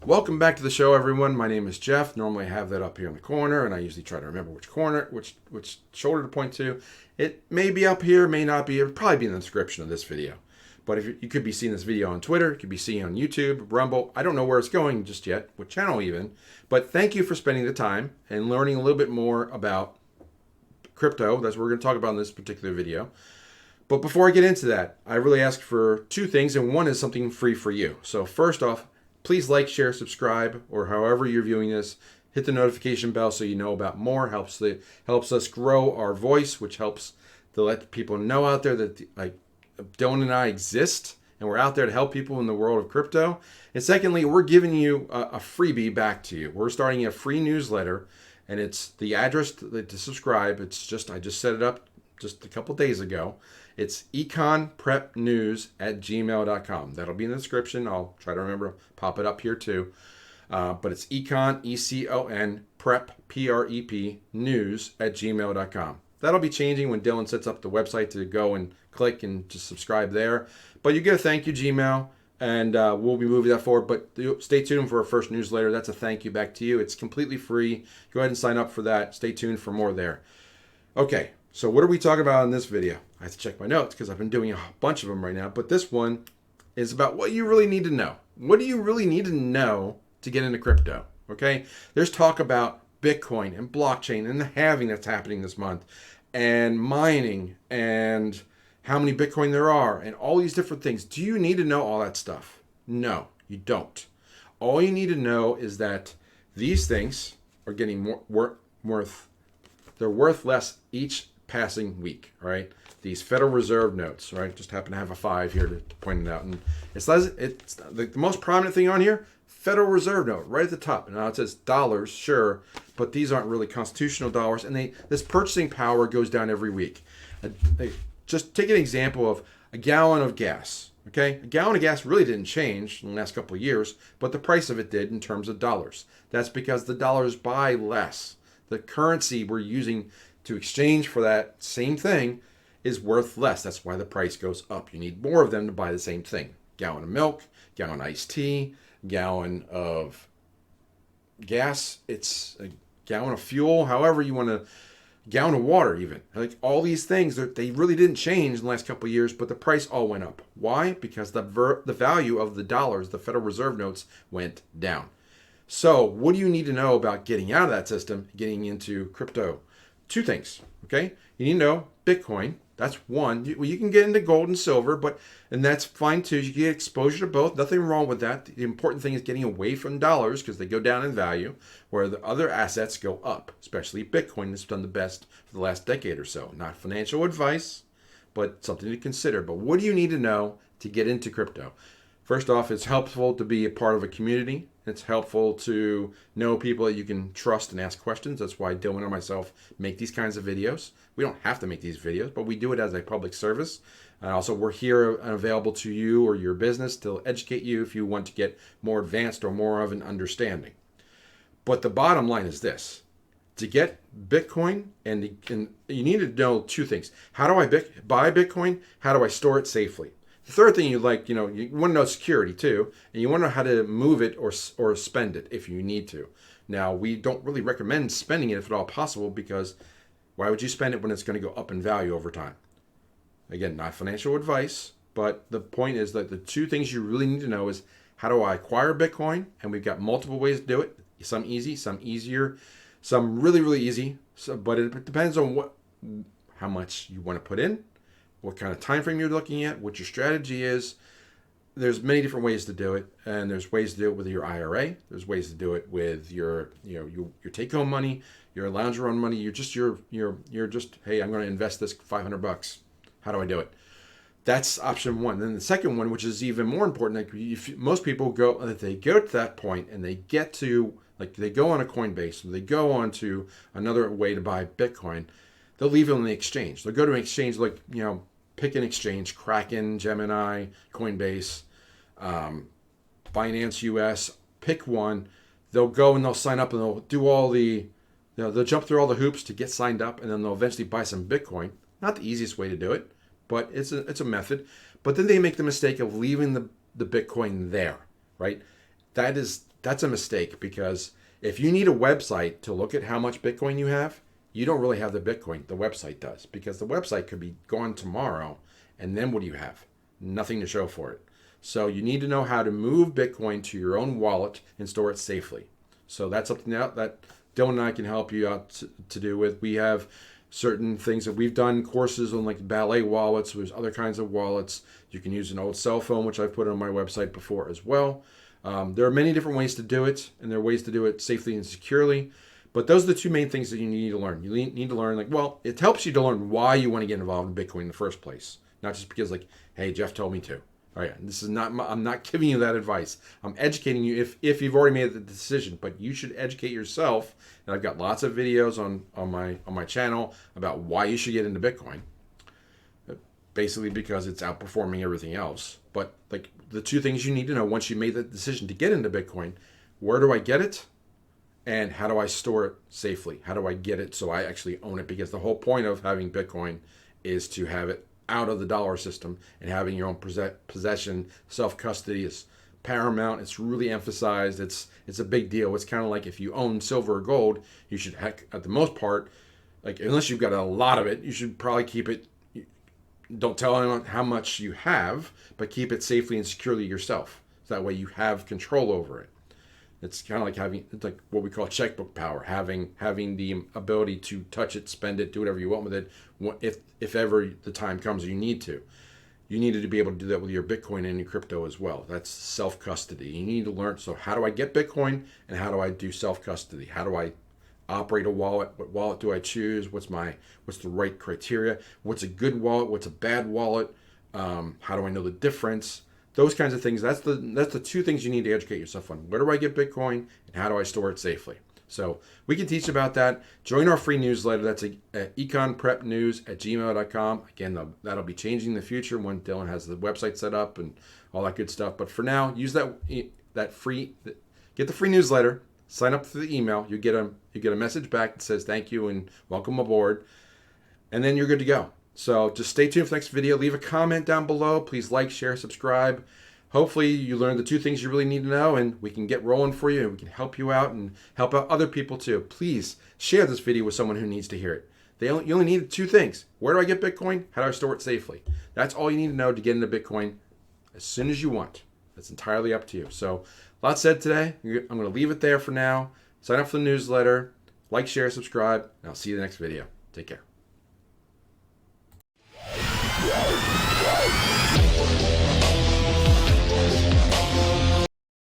Welcome back to the show, everyone. My name is Jeff. Normally I have that up here in the corner, and I usually try to remember which corner, which shoulder to point to. It may be up here, may not be. It'll probably be in the description of this video. But if you could be seeing this video on Twitter, you could be seeing it on YouTube, Rumble. I don't know where it's going just yet, what channel even. But thank you for spending the time and learning a little bit more about crypto. That's what we're going to talk about in this particular video. But before I get into that, I really ask for two things, and one is something free for you. So first off, please like, share, subscribe, or however you're viewing this. Hit the notification bell so you know about more. Helps us grow our voice, which helps to let people know out there that Dylan and I exist, and we're out there to help people in the world of crypto. And secondly, we're giving you a freebie back to you. We're starting a free newsletter, and it's the address to subscribe. I just set it up just a couple days ago. It's EconPrepNews@gmail.com. That'll be in the description. I'll try to remember to pop it up here too. But it's Econ, E-C-O-N, Prep, P-R-E-P, news@gmail.com. That'll be changing when Dylan sets up the website to go and click and just subscribe there. But you get a thank you Gmail, and we'll be moving that forward. But stay tuned for our first newsletter. That's a thank you back to you. It's completely free. Go ahead and sign up for that. Stay tuned for more there. Okay, so what are we talking about in this video? I have to check my notes because I've been doing a bunch of them right now. But this one is about what you really need to know. What do you really need to know to get into crypto? Okay, there's talk about Bitcoin and blockchain and the halving that's happening this month, and mining, and how many Bitcoin there are, and all these different things. Do you need to know all that stuff? No, you don't. All you need to know is that these things are getting they're worth less each passing week, right? These Federal Reserve notes, right? Just happen to have a 5 here to point it out. And it's the most prominent thing on here, Federal Reserve note, right at the top. And now it says dollars, sure, but these aren't really constitutional dollars. And this purchasing power goes down every week. Just take an example of a gallon of gas, okay? A gallon of gas really didn't change in the last couple of years, but the price of it did in terms of dollars. That's because the dollars buy less. The currency we're using to exchange for that same thing is worth less. That's why the price goes up. You need more of them to buy the same thing. Gallon of milk, gallon of iced tea, gallon of gas, it's a gallon of fuel, however you want to, gallon of water even. Like all these things, they really didn't change in the last couple of years, but the price all went up. Why? Because the value of the dollars, the Federal Reserve notes, went down. So what do you need to know about getting out of that system, getting into crypto? Two things, okay? You need to know Bitcoin. That's one. You can get into gold and silver, and that's fine too. You get exposure to both. Nothing wrong with that. The important thing is getting away from dollars because they go down in value, where the other assets go up, especially Bitcoin has done the best for the last decade or so. Not financial advice, but something to consider. But what do you need to know to get into crypto? First off, it's helpful to be a part of a community. It's helpful to know people that you can trust and ask questions. That's why Dylan and myself make these kinds of videos. We don't have to make these videos, but we do it as a public service. And also, we're here and available to you or your business to educate you if you want to get more advanced or more of an understanding. But the bottom line is this. To get Bitcoin, and you need to know two things. How do I buy Bitcoin? How do I store it safely? The third thing you want to know security too, and you want to know how to move it or spend it if you need to. Now, we don't really recommend spending it if at all possible, because why would you spend it when it's going to go up in value over time? Again, not financial advice, but the point is that the two things you really need to know is how do I acquire Bitcoin? And we've got multiple ways to do it. Some easy, some easier, some really, really easy. But it depends on how much you want to put in, what kind of time frame you're looking at, what your strategy is. There's many different ways to do it, and there's ways to do it with your IRA. There's ways to do it with your take-home money, your lounge-around money. You're just hey, I'm going to invest this $500. How do I do it? That's option one. Then the second one, which is even more important, most people go to that point and they get to they go on a Coinbase, or they go on to another way to buy Bitcoin. They'll leave it on the exchange. They'll go to an exchange pick an exchange, Kraken, Gemini, Coinbase, Binance US, pick one. They'll go and they'll sign up and they'll do they'll jump through all the hoops to get signed up, and then they'll eventually buy some Bitcoin. Not the easiest way to do it, but it's a method. But then they make the mistake of leaving the Bitcoin there, right? That is that's a mistake, because if you need a website to look at how much Bitcoin you have, you don't really have the Bitcoin. The website does, because the website could be gone tomorrow. And then what do you have? Nothing to show for it. So you need to know how to move Bitcoin to your own wallet and store it safely. So that's something that Dylan and I can help you out to do with. We have certain things that we've done courses on, like Ballet Wallets. There's other kinds of wallets. You can use an old cell phone, which I've put on my website before as well. There are many different ways to do it, and there are ways to do it safely and securely. But those are the two main things that you need to learn. You need to learn, like, well, it helps you to learn why you want to get involved in Bitcoin in the first place. Not just because, like, hey, Jeff told me to. All right, this is not. I'm not giving you that advice. I'm educating you if you've already made the decision. But you should educate yourself. And I've got lots of videos on my channel about why you should get into Bitcoin. Basically because it's outperforming everything else. But like the two things you need to know once you made the decision to get into Bitcoin: where do I get it, and how do I store it safely? How do I get it so I actually own it? Because the whole point of having Bitcoin is to have it out of the dollar system, and having your own possession. Self-custody is paramount. It's really emphasized. It's a big deal. It's kind of like if you own silver or gold, you should, heck, at the most part, like, unless you've got a lot of it, you should probably keep it. Don't tell anyone how much you have, but keep it safely and securely yourself. So that way you have control over it. It's kind of like it's like what we call checkbook power, having the ability to touch it, spend it, do whatever you want with it, if ever the time comes you need to. You needed to be able to do that with your Bitcoin and your crypto as well. That's self-custody. You need to learn, so how do I get Bitcoin, and how do I do self-custody? How do I operate a wallet? What wallet do I choose? What's the right criteria? What's a good wallet? What's a bad wallet? How do I know the difference? Those kinds of things. That's the two things you need to educate yourself on. Where do I get Bitcoin, and how do I store it safely? So we can teach about that. Join our free newsletter. That's at econprepnews@gmail.com. Again, that'll be changing in the future when Dylan has the website set up and all that good stuff. But for now, use that free, get the free newsletter. Sign up for the email. You get a message back that says thank you and welcome aboard, and then you're good to go. So just stay tuned for the next video. Leave a comment down below. Please like, share, subscribe. Hopefully you learned the two things you really need to know, and we can get rolling for you, and we can help you out and help out other people too. Please share this video with someone who needs to hear it. You only need two things. Where do I get Bitcoin? How do I store it safely? That's all you need to know to get into Bitcoin as soon as you want. That's entirely up to you. So lots said today. I'm going to leave it there for now. Sign up for the newsletter. Like, share, subscribe, and I'll see you in the next video. Take care.